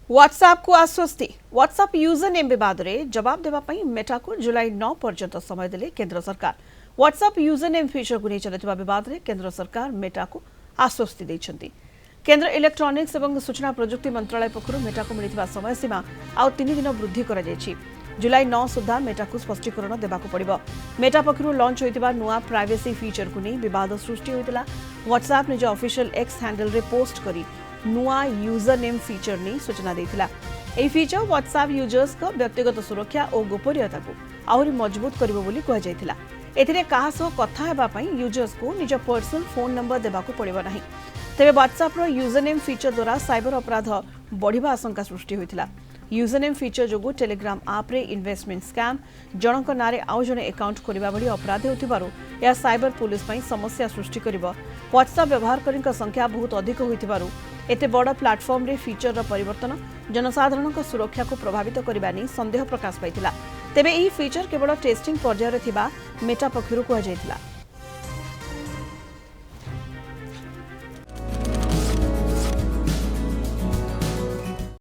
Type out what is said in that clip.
WhatsApp को आश्वस्ति। WhatsApp user name विवाद में जवाब देवाई मेटा को जुलाई 9 पर्यंत समय देले केंद्र सरकार। व्हाट्सएप यूजर नेम फीचर को नहीं चलुवा विवाद में केंद्र सरकार मेटा को आश्वस्ति देछंती। केंद्र इलेक्ट्रॉनिक्स एवं सूचना प्रजुक्ति मंत्रालय पक्षरु मेटा को मिलिथिबा समय सीमा आउ 3 दिन वृद्धि करा जायछि। जुलाई 9 सुधा मेटा को स्पष्टीकरण देबाक पड़िबो। मेटा पक्षरु लॉन्च होइतिबा नुआ प्राइवेसी फीचर को नहीं विवाद सृष्टि होइतिला। व्हाट्सएप निज ऑफिशियल एक्स हैंडल रे पोस्ट करी नुआ यूजर नेम फीचर नहीं सूचना देथिला। एही फीचर व्हाट्सएप यूजर्स को व्यक्तिगत सुरक्षा और गोपनीयता को आहुरी मजबूत करिबो बोली कहा जायथिला। एथिरे कहा सह कथा हेबा पई यूजर्स को निज पर्सनल फोन नंबर देबाक पड़िबो नाही। तेबे व्हाट्सएप रो यूजर नेम फीचर द्वारा साइबर अपराध बढ़िबा आशंका सृष्टि होइतिला। यूजर नेम फीचर जोगु टेलीग्राम आप रे इन्वेस्टमेंट स्कैम जनक नारे आउ जने अकाउंट करबा भली अपराध होतिबारु या साइबर पुलिस पई समस्या सृष्टि करिबो। व्हाट्सएप व्यवहारकरी संख्या बहुत अधिक होतिबारु एते बड़ प्लाटफॉर्म रे फीचर रो परिवर्तन जनसाधारण सुरक्षा को प्रभावित करबा नै संदेह प्रकाश पाइतिला। तेबे एही फीचर केवल टेस्टिंग पर्यायर थिबा मेटा पक्षरु कहा जायतिला।